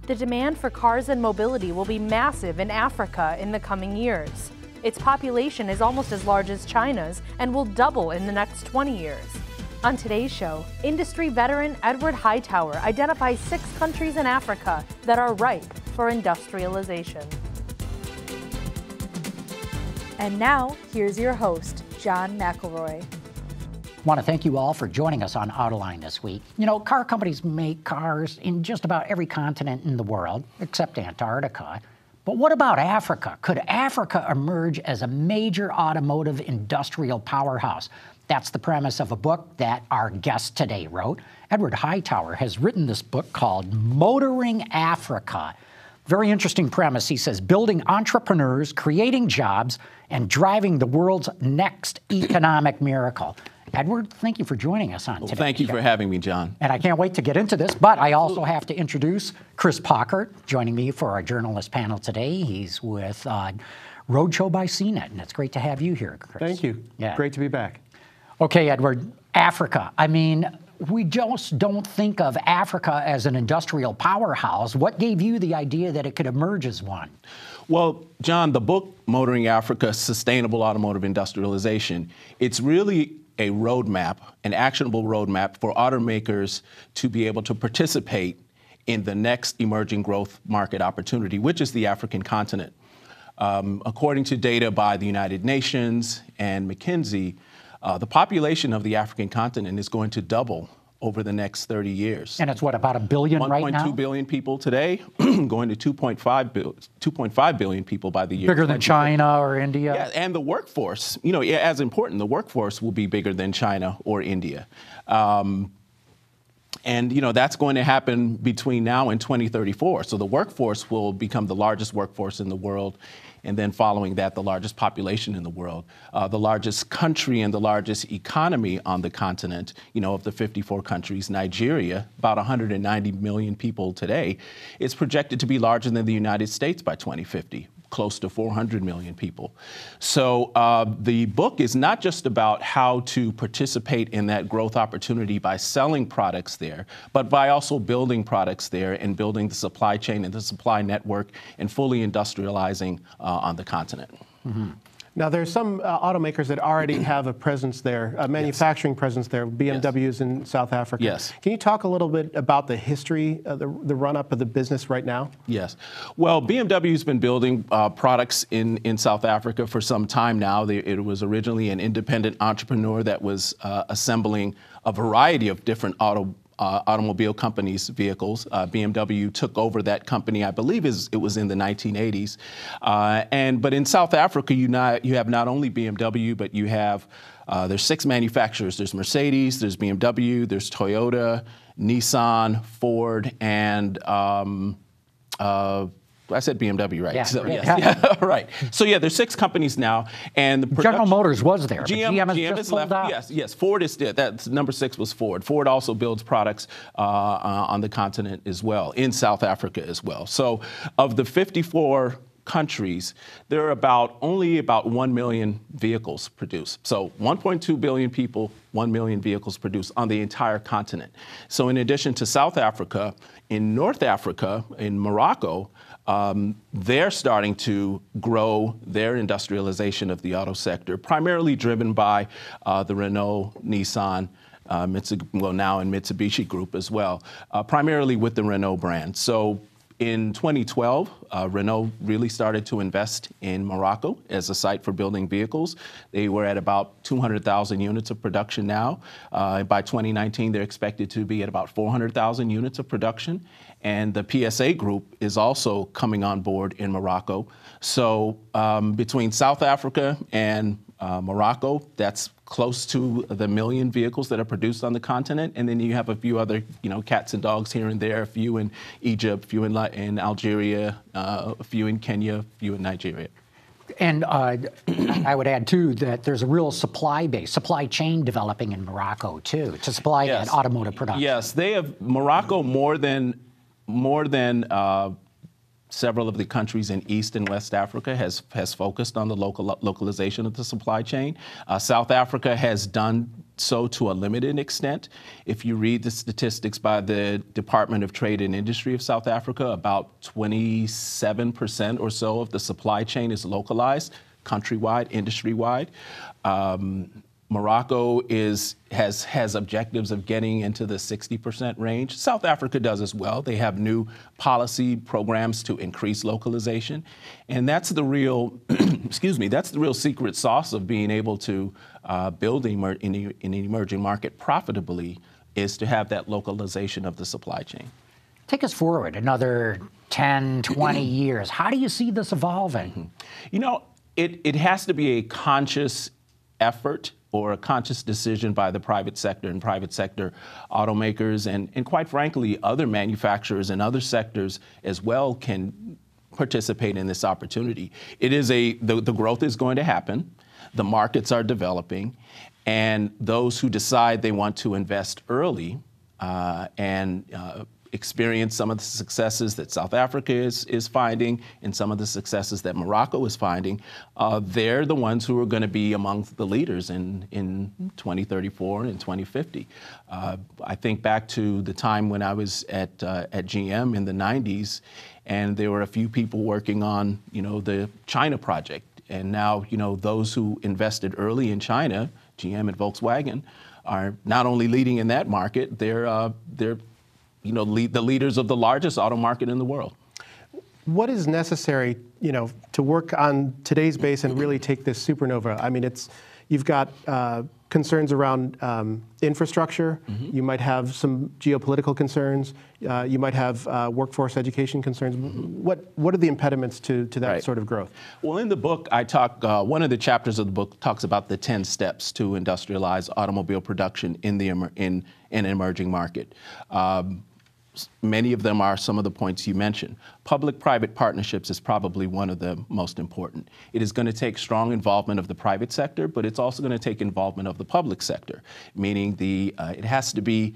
The demand for cars and mobility will be massive in Africa in the coming years. Its population is almost as large as China's and will double in the next 20 years. On today's show, industry veteran Edward Hightower identifies 6 countries in Africa that are ripe for industrialization. And now, here's your host, John McElroy. I want to thank you all for joining us on Autoline this week. You know, car companies make cars in just about every continent in the world, except Antarctica. But what about Africa? Could Africa emerge as a major automotive industrial powerhouse? That's the premise of a book that our guest today wrote. Edward Hightower has written this book called Motoring Africa. Very interesting premise. He says, building entrepreneurs, creating jobs, and driving the world's next economic miracle. Edward, thank you for joining us on today. Thank you for having me, John. And I can't wait to get into this, but I also have to introduce Chris Pockert, joining me for our journalist panel today. He's with Roadshow by CNET, and it's great to have you here, Chris. Thank you. Yeah. Great to be back. Okay, Edward, Africa. I mean, we just don't think of Africa as an industrial powerhouse. What gave you the idea that it could emerge as one? Well, John, the book, Motoring Africa, Sustainable Automotive Industrialization, it's really a roadmap, an actionable roadmap for automakers to be able to participate in the next emerging growth market opportunity, which is the African continent. According to data by the United Nations and McKinsey, the population of the African continent is going to double over the next 30 years. And it's what, about 1 billion right now? 1.2 billion people today, going to 2.5 billion people by the year. Bigger than China or India? Yeah, and the workforce, you know, as important, the workforce will be bigger than China or India. And, you know, that's going to happen between now and 2034. So the workforce will become the largest workforce in the world. And then following that, the largest population in the world, the largest country and the largest economy on the continent, you know, of the 54 countries, Nigeria, about 190 million people today, is projected to be larger than the United States by 2050. Close to 400 million people. So the book is not just about how to participate in that growth opportunity by selling products there, but by also building products there and building the supply chain and the supply network and fully industrializing on the continent. Mm-hmm. Now, there's some automakers that already have a presence there, a manufacturing presence there, Bmws in South Africa. Yes. Can you talk a little bit about the history, the run-up of the business right now? Yes. Well, BMW's been building products in South Africa for some time now. It was originally an independent entrepreneur that was assembling a variety of different automobile companies' vehicles. BMW took over that company, I believe it was in the 1980s. But in South Africa, you have not only BMW, but you have, there's 6 manufacturers. There's Mercedes, there's BMW, there's Toyota, Nissan, Ford, and I said BMW, right? Yeah, So, yes. Yeah, right. So yeah, there's 6 companies now, and the General Motors was there. GM has is left. out. Yes. Ford is dead. That's number 6 was Ford. Ford also builds products on the continent as well, in South Africa as well. So of the 54 countries, there are only about 1 million vehicles produced. So 1.2 billion people, 1 million vehicles produced on the entire continent. So in addition to South Africa, in North Africa, in Morocco, they're starting to grow their industrialization of the auto sector, primarily driven by the Renault, Nissan, now in Mitsubishi Group as well, primarily with the Renault brand. So in 2012, Renault really started to invest in Morocco as a site for building vehicles. They were at about 200,000 units of production now. By 2019, they're expected to be at about 400,000 units of production. And the PSA Group is also coming on board in Morocco. So between South Africa and Morocco, that's close to the 1 million vehicles that are produced on the continent. And then you have a few other, cats and dogs here and there, a few in Egypt, a few in Algeria, a few in Kenya, a few in Nigeria. And I would add, too, that there's a real supply chain developing in Morocco, too, to supply that automotive production. Yes, they have Morocco more than several of the countries in East and West Africa has focused on the localization of the supply chain. South Africa has done so to a limited extent. If you read the statistics by the Department of Trade and Industry of South Africa, about 27% or so of the supply chain is localized, countrywide, industry-wide. Morocco has objectives of getting into the 60% range. South Africa does as well. They have new policy programs to increase localization. And that's the real, that's the real secret sauce of being able to build in an emerging market profitably, is to have that localization of the supply chain. Take us forward another 10, 20 years. How do you see this evolving? You know, it has to be a conscious effort or a conscious decision by the private sector and private sector automakers, and quite frankly, other manufacturers and other sectors as well can participate in this opportunity. It is the growth is going to happen, the markets are developing, and those who decide they want to invest early and experience some of the successes that South Africa is finding and some of the successes that Morocco is finding, they're the ones who are going to be among the leaders in 2034 and 2050. I think back to the time when I was at GM in the 90s, and there were a few people working on, the China project. And now, those who invested early in China, GM and Volkswagen, are not only leading in that market, they're the leaders of the largest auto market in the world. What is necessary, to work on today's base and really take this supernova? I mean, you've got concerns around infrastructure. You might have some geopolitical concerns. You might have workforce education concerns. What are the impediments to that sort of growth? Well, in the book, I talk. One of the chapters of the book talks about the 10 steps to industrialize automobile production in an emerging market. Many of them are some of the points you mentioned. Public-private partnerships is probably one of the most important. It is going to take strong involvement of the private sector, but it's also going to take involvement of the public sector, meaning there has to be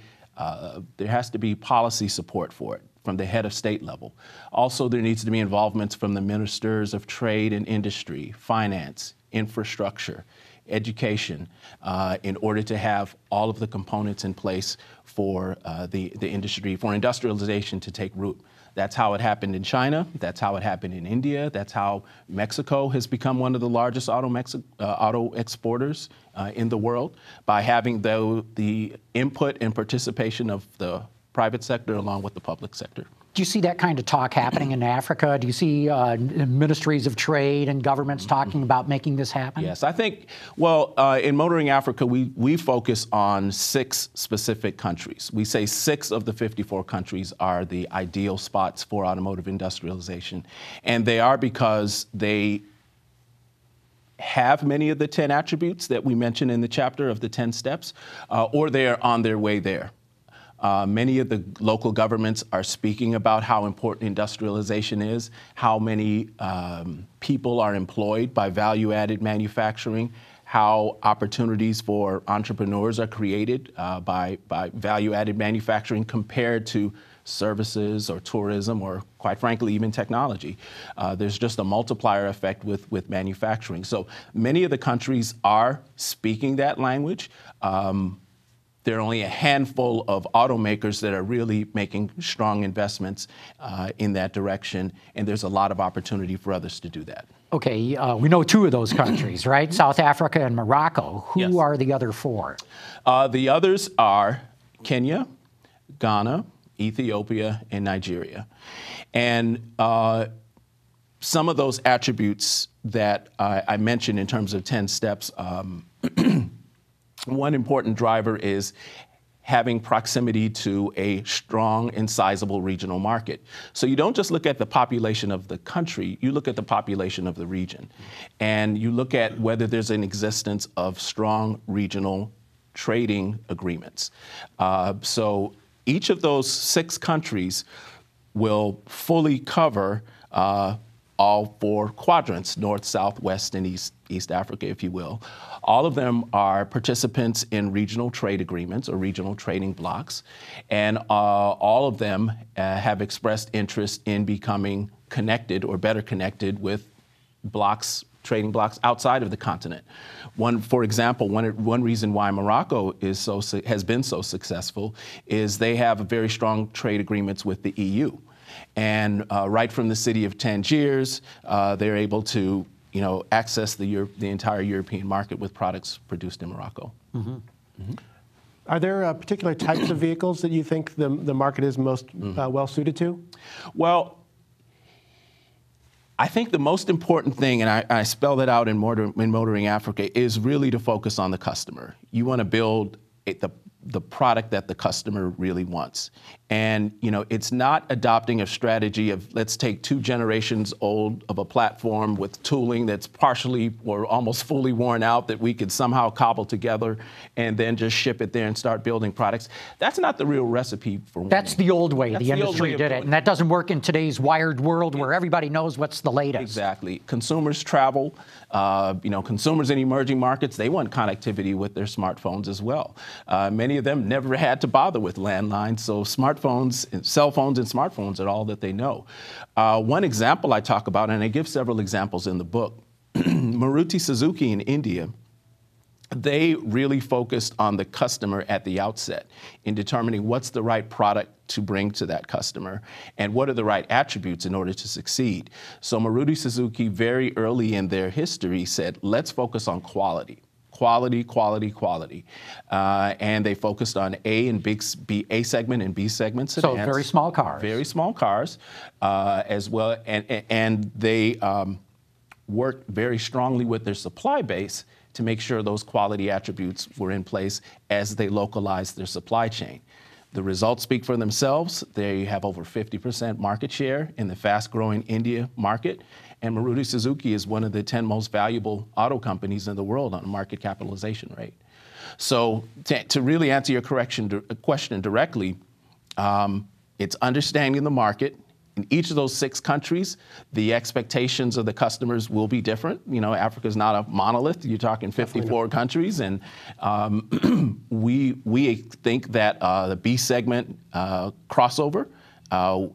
policy support for it from the head of state level. Also, there needs to be involvement from the ministers of trade and industry, finance, infrastructure, education, in order to have all of the components in place for the industry, for industrialization to take root. That's how it happened in China. That's how it happened in India. That's how Mexico has become one of the largest auto exporters in the world, by having the input and participation of the private sector along with the public sector. Do you see that kind of talk happening in Africa? Do you see ministries of trade and governments talking about making this happen? Yes, I think, in Motoring Africa, we focus on 6 specific countries. We say 6 of the 54 countries are the ideal spots for automotive industrialization. And they are because they have many of the 10 attributes that we mentioned in the chapter of the 10 steps, or they are on their way there. Many of the local governments are speaking about how important industrialization is, how many people are employed by value-added manufacturing, how opportunities for entrepreneurs are created by value-added manufacturing compared to services or tourism or, quite frankly, even technology. There's just a multiplier effect with manufacturing. So many of the countries are speaking that language. There are only a handful of automakers that are really making strong investments in that direction, and there's a lot of opportunity for others to do that. Okay, we know 2 of those countries, right? South Africa and Morocco. Who Yes. are the other 4? The others are Kenya, Ghana, Ethiopia, and Nigeria. And some of those attributes that I mentioned in terms of 10 steps, one important driver is having proximity to a strong and sizable regional market. So you don't just look at the population of the country, you look at the population of the region. And you look at whether there's an existence of strong regional trading agreements. So each of those 6 countries will fully cover all 4 quadrants, North, South, West, and East Africa, if you will. All of them are participants in regional trade agreements or regional trading blocs, and all of them have expressed interest in becoming connected or better connected with trading blocs outside of the continent. For example, one reason why Morocco has been so successful is they have very strong trade agreements with the EU. And right from the city of Tangiers, they're able to access the entire European market with products produced in Morocco. Mm-hmm. Mm-hmm. Are there particular types of vehicles that you think the market is most well suited to? Well, I think the most important thing, and I spell that out in Motoring Africa, is really to focus on the customer. You want to build the product that the customer really wants. And it's not adopting a strategy of let's take 2 generations old of a platform with tooling that's partially or almost fully worn out that we could somehow cobble together and then just ship it there and start building products. That's not the real recipe for winning. That's the old way the industry did it, and that doesn't work in today's wired world where everybody knows what's the latest. Exactly. Consumers travel. Consumers in emerging markets, they want connectivity with their smartphones as well. Many of them never had to bother with landlines, so cell phones and smartphones are all that they know. One example I talk about, and I give several examples in the book, Maruti Suzuki in India, they really focused on the customer at the outset in determining what's the right product to bring to that customer and what are the right attributes in order to succeed. So Maruti Suzuki very early in their history said, let's focus on quality. Quality, quality, quality. And they focused on A segment and B segment sedans. So very small cars. Very small cars as well. And they worked very strongly with their supply base to make sure those quality attributes were in place as they localized their supply chain. The results speak for themselves. They have over 50% market share in the fast-growing India market, and Maruti Suzuki is one of the 10 most valuable auto companies in the world on a market capitalization rate. So to really answer your question directly, it's understanding the market. In each of those 6 countries, the expectations of the customers will be different. Africa is not a monolith. You're talking 54 countries, and we think that the B segment crossover,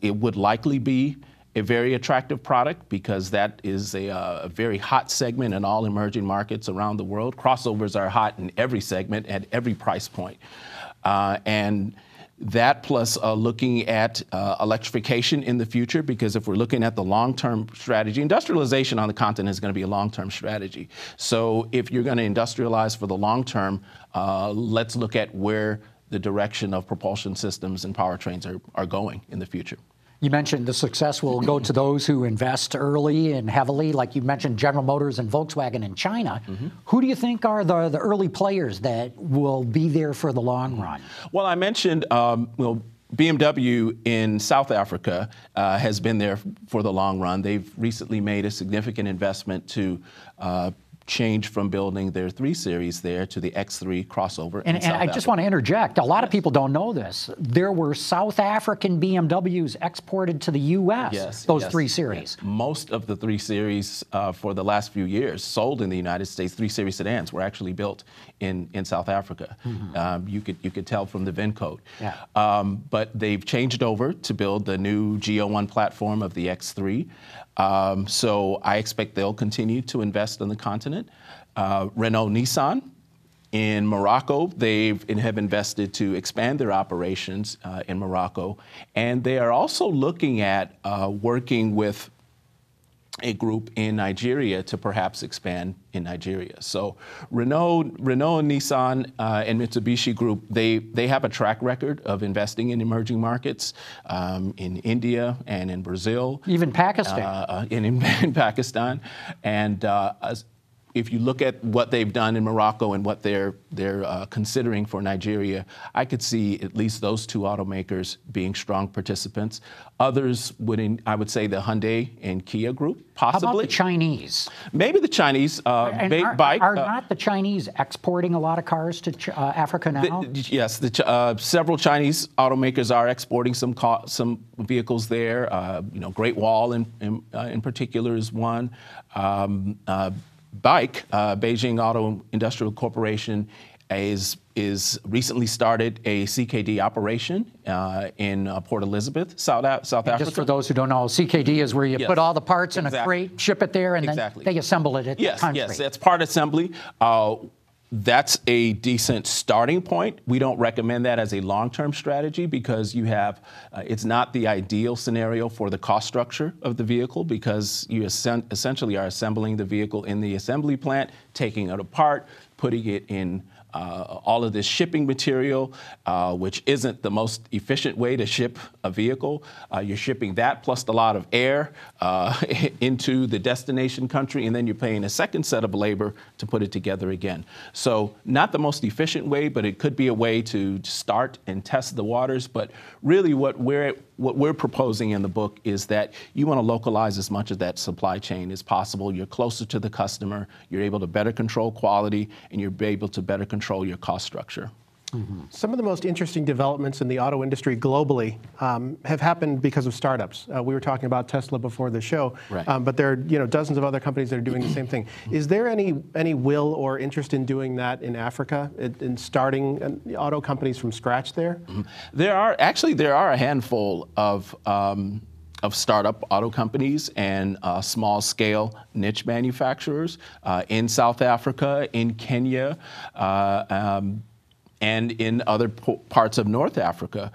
it would likely be a very attractive product because that is a very hot segment in all emerging markets around the world. Crossovers are hot in every segment at every price point, and that plus looking at electrification in the future, because if we're looking at the long-term strategy, industrialization on the continent is going to be a long-term strategy. So if you're going to industrialize for the long term, let's look at where the direction of propulsion systems and powertrains are going in the future. You mentioned the success will go to those who invest early and heavily, like you mentioned General Motors and Volkswagen in China. Mm-hmm. Who do you think are the early players that will be there for the long run? Well, I mentioned BMW in South Africa has been there for the long run. They've recently made a significant investment to change from building their 3 Series there to the X3 crossover. And I just want to interject. A lot of people don't know this. There were South African BMWs exported to the U.S., those 3 Series. Yes. Most of the 3 Series for the last few years sold in the United States, 3 Series sedans were actually built in South Africa. Mm-hmm. You could tell from the VIN code. Yeah. But they've changed over to build the new G01 platform of the X3. So I expect they'll continue to invest on the continent. Renault Nissan in Morocco, they have invested to expand their operations in Morocco. And they are also looking at working with a group in Nigeria to perhaps expand in Nigeria. So Renault, Nissan, and Mitsubishi Group, they have a track record of investing in emerging markets in India and in Brazil. Even Pakistan. In Pakistan. And if you look at what they've done in Morocco and what they're considering for Nigeria, I could see at least those two automakers being strong participants. Others I would say the Hyundai and Kia group, possibly. How about the Chinese? Maybe the Chinese. Are not the Chinese exporting a lot of cars to Africa now? Yes, several Chinese automakers are exporting some vehicles there. Great Wall in particular is one. Beijing Auto Industrial Corporation is recently started a CKD operation in Port Elizabeth, South Africa. Just for those who don't know, CKD is where you put all the parts in a crate, ship it there, and then they assemble it at the country. Yes, that's part assembly. That's a decent starting point. We don't recommend that as a long-term strategy because you have, it's not the ideal scenario for the cost structure of the vehicle because you essentially are assembling the vehicle in the assembly plant, taking it apart, putting it in all of this shipping material, which isn't the most efficient way to ship a vehicle. You're shipping that plus a lot of air into the destination country, and then you're paying a second set of labor to put it together again. So not the most efficient way, but it could be a way to start and test the waters. But really what we're proposing in the book is that you want to localize as much of that supply chain as possible. You're closer to the customer. You're able to better control quality, and you're able to better control your cost structure. Mm-hmm. Some of the most interesting developments in the auto industry globally have happened because of startups. We were talking about Tesla before the show, right. But there are dozens of other companies that are doing the same thing. Is there any will or interest in doing that in Africa, in starting auto companies from scratch there? Mm-hmm. There are a handful of startup auto companies and small-scale niche manufacturers in South Africa, in Kenya, and in other parts of North Africa.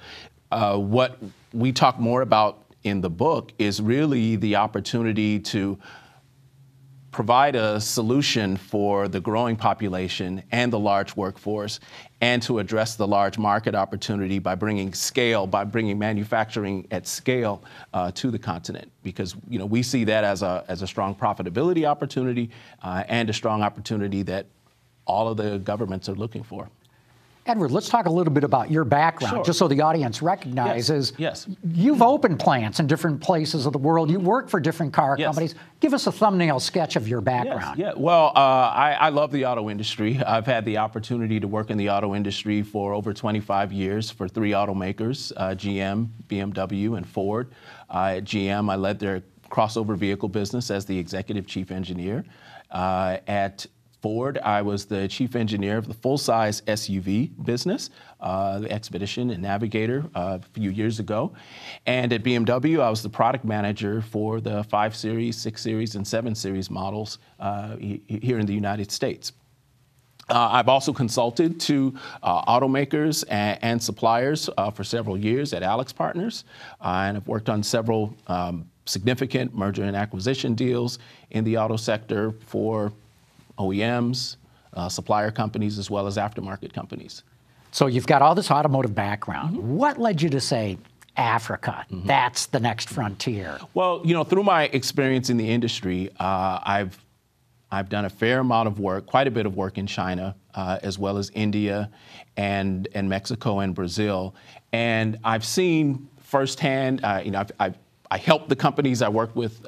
What we talk more about in the book is really the opportunity to provide a solution for the growing population and the large workforce, and to address the large market opportunity by bringing manufacturing at scale to the continent. Because we see that as a strong profitability opportunity and a strong opportunity that all of the governments are looking for. Edward, let's talk a little bit about your background, Sure. just so the audience recognizes. Yes. You've opened plants in different places of the world. You work for different car companies. Give us a thumbnail sketch of your background. Yes. Yeah. Well, I love the auto industry. I've had the opportunity to work in the auto industry for over 25 years for 3 automakers, GM, BMW, and Ford. At GM, I led their crossover vehicle business as the executive chief engineer. At Ford, I was the chief engineer of the full-size SUV business, the Expedition and Navigator, a few years ago. And at BMW, I was the product manager for the 5 Series, 6 Series, and 7 Series models here in the United States. I've also consulted to automakers and suppliers for several years at Alex Partners, and I've worked on several significant merger and acquisition deals in the auto sector for OEMs, supplier companies, as well as aftermarket companies. So you've got all this automotive background. Mm-hmm. What led you to say Africa, that's the next frontier? Well, through my experience in the industry, I've done a fair amount of work, quite a bit of work in China, as well as India and Mexico and Brazil. And I've seen firsthand, I helped the companies I worked with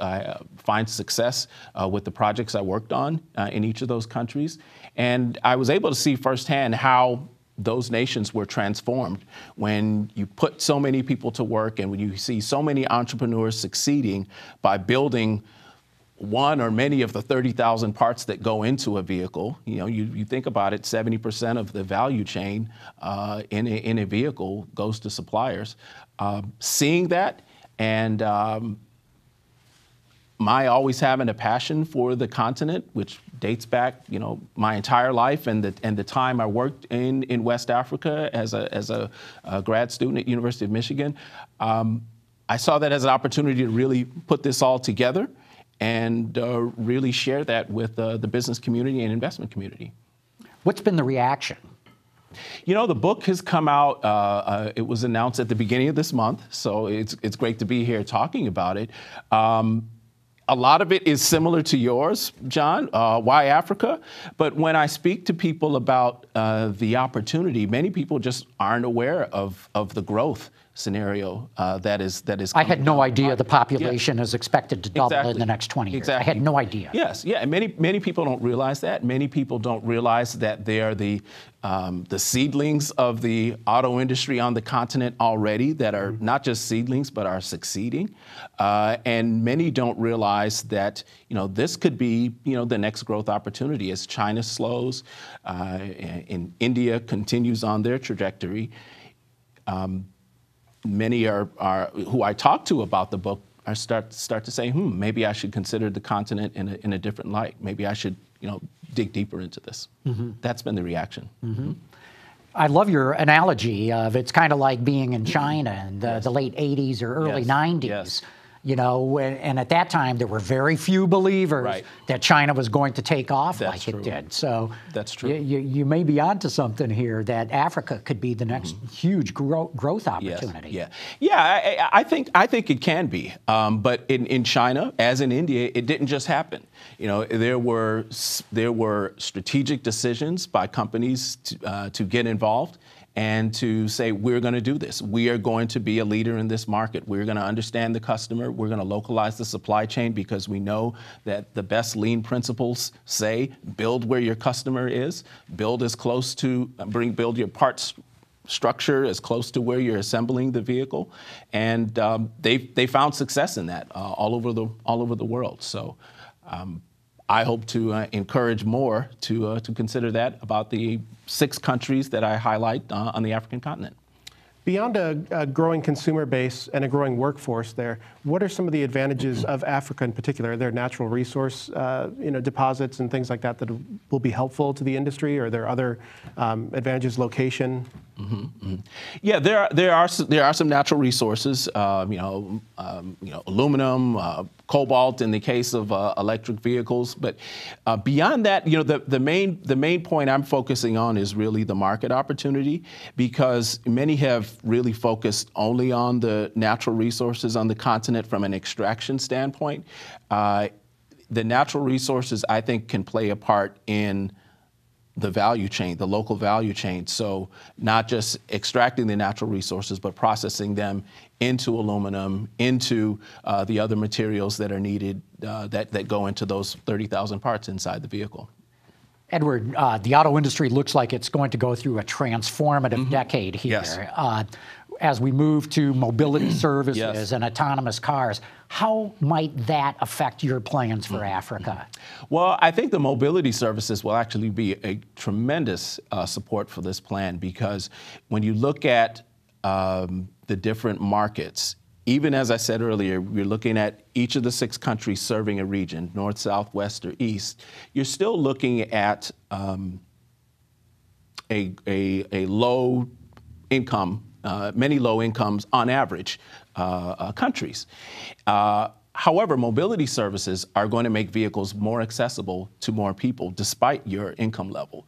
find success with the projects I worked on in each of those countries. And I was able to see firsthand how those nations were transformed when you put so many people to work and when you see so many entrepreneurs succeeding by building one or many of the 30,000 parts that go into a vehicle. You think about it, 70% of the value chain in a vehicle goes to suppliers. Seeing that, and my always having a passion for the continent, which dates back, my entire life, and the time I worked in West Africa as a grad student at University of Michigan, I saw that as an opportunity to really put this all together and really share that with the business community and investment community. What's been the reaction? The book has come out, it was announced at the beginning of this month, so it's great to be here talking about it. a lot of it is similar to yours, John. Why Africa? But when I speak to people about the opportunity, many people just aren't aware of the growth scenario that is. I had no idea the population is expected to double in the next 20 years. Exactly. I had no idea. Yes, yeah, and many people don't realize that. Many people don't realize that they are the seedlings of the auto industry on the continent already that are not just seedlings but are succeeding, and many don't realize that this could be the next growth opportunity as China slows, and India continues on their trajectory. Many are who I talk to about the book are start to say, maybe I should consider the continent in a different light. Maybe I should dig deeper into this. That's been the reaction. I love your analogy of it's kind of like being in China in the late 80s or early 90s. Yes. And at that time there were very few believers that China was going to take off like it did. So that's true. You may be onto something here that Africa could be the next huge growth opportunity. I think it can be. But in China, as in India, it didn't just happen. There were strategic decisions by companies to get involved and to say, we're going to do this. We are going to be a leader in this market. We're going to understand the customer. We're going to localize the supply chain because we know that the best lean principles say, build where your customer is, build your parts structure as close to where you're assembling the vehicle. And they found success in that all over the world. So I hope to encourage more to consider that about the 6 countries that I highlight on the African continent. Beyond a growing consumer base and a growing workforce there, what are some of the advantages of Africa in particular? Are there natural resource deposits and things like that that will be helpful to the industry? Or are there other advantages, location? Yeah, there are some natural resources. Aluminum, cobalt in the case of electric vehicles. But beyond that, the main point I'm focusing on is really the market opportunity, because many have really focused only on the natural resources on the continent from an extraction standpoint. The natural resources, I think, can play a part in the value chain, the local value chain. So not just extracting the natural resources, but processing them into aluminum, into the other materials that are needed that go into those 30,000 parts inside the vehicle. Edward, the auto industry looks like it's going to go through a transformative decade here. Yes. As we move to mobility services and autonomous cars, how might that affect your plans for Africa? Well, I think the mobility services will actually be a tremendous support for this plan, because when you look at the different markets, even as I said earlier, we're looking at each of the 6 countries serving a region, north, south, west, or east. You're still looking at a low income, many low incomes on average countries. However, mobility services are going to make vehicles more accessible to more people despite your income level.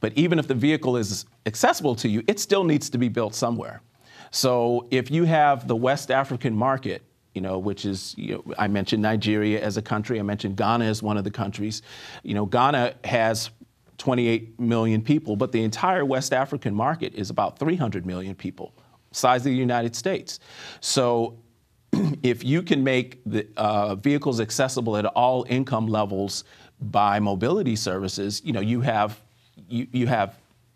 But even if the vehicle is accessible to you, it still needs to be built somewhere. So if you have the West African market, which is, I mentioned Nigeria as a country, I mentioned Ghana as one of the countries. Ghana has 28 million people, but the entire West African market is about 300 million people, size of the United States. So if you can make the vehicles accessible at all income levels by mobility services, you have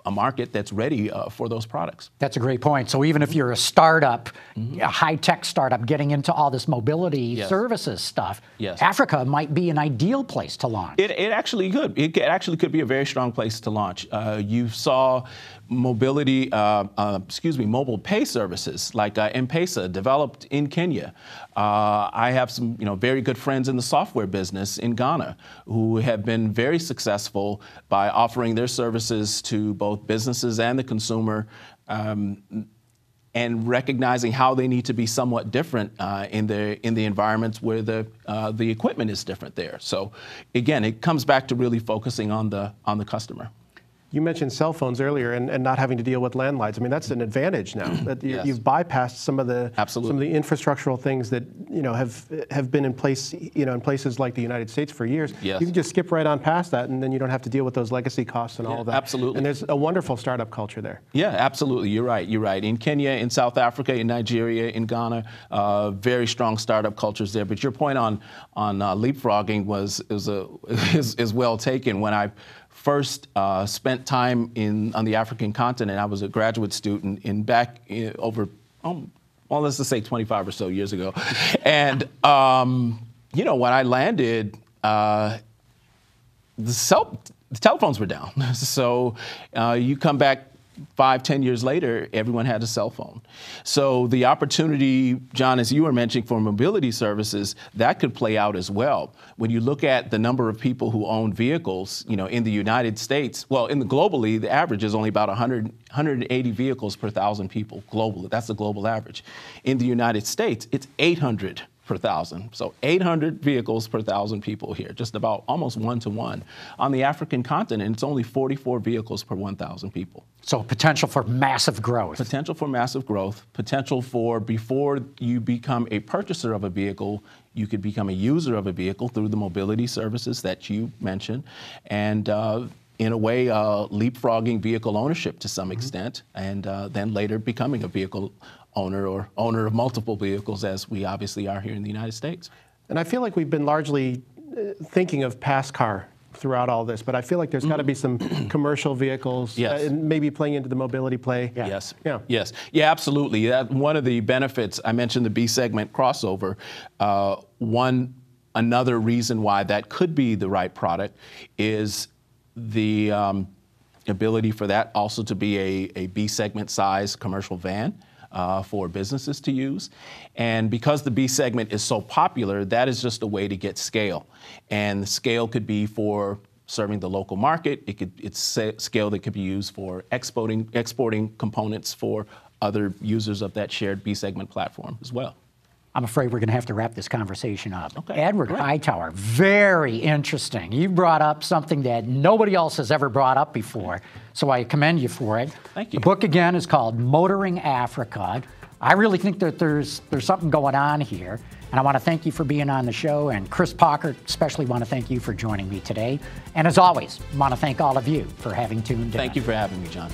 a market that's ready for those products. That's a great point. So even if you're a startup, a high-tech startup getting into all this mobility services stuff, Africa might be an ideal place to launch. It actually could. It actually could be a very strong place to launch. You saw mobility, mobile pay services like M-Pesa developed in Kenya. I have some, very good friends in the software business in Ghana who have been very successful by offering their services to both businesses and the consumer, and recognizing how they need to be somewhat different in the environments where the equipment is different there. So again, it comes back to really focusing on the customer. You mentioned cell phones earlier and not having to deal with landlines. I mean, that's an advantage now. That you've bypassed some of the infrastructural things that have been in place, in places like the United States for years. Yes. You can just skip right on past that, and then you don't have to deal with those legacy costs and all of that. Absolutely. And there's a wonderful startup culture there. Yeah, absolutely. You're right. You're right. In Kenya, in South Africa, in Nigeria, in Ghana, very strong startup cultures there. But your point on leapfrogging is well taken. When I first spent time on the African continent, I was a graduate student let's just say 25 or so years ago. And, when I landed, the telephones were down. So you come back 5-10 years later, everyone had a cell phone. So the opportunity, John, as you were mentioning, for mobility services, that could play out as well. When you look at the number of people who own vehicles, in the United States, globally, the average is only about 180 vehicles per 1,000 people globally. That's the global average. In the United States, it's 800 per 1,000. So 800 vehicles per 1,000 people here, just about almost 1-to-1. On the African continent, it's only 44 vehicles per 1,000 people. So potential for massive growth. Potential for massive growth. Potential for, before you become a purchaser of a vehicle, you could become a user of a vehicle through the mobility services that you mentioned. And in a way, leapfrogging vehicle ownership to some extent, and then later becoming a vehicle owner or owner of multiple vehicles, as we obviously are here in the United States. And I feel like we've been largely thinking of pass car throughout all this, but I feel like there's got to be some commercial vehicles, and maybe playing into the mobility play. Yeah. Yes. Yeah. Yes. Yeah, absolutely. One of the benefits, I mentioned the B segment crossover. Another reason why that could be the right product is the ability for that also to be a B segment size commercial van for businesses to use. And because the B segment is so popular, that is just a way to get scale. And the scale could be for serving the local market. It's scale that could be used for exporting components for other users of that shared B segment platform as well. I'm afraid we're going to have to wrap this conversation up. Okay. Edward Hightower, very interesting. You brought up something that nobody else has ever brought up before, so I commend you for it. Thank you. The book, again, is called Motoring Africa. I really think that there's something going on here, and I want to thank you for being on the show, and Chris Pockert, especially want to thank you for joining me today. And as always, I want to thank all of you for having tuned in. Thank you for having me, John.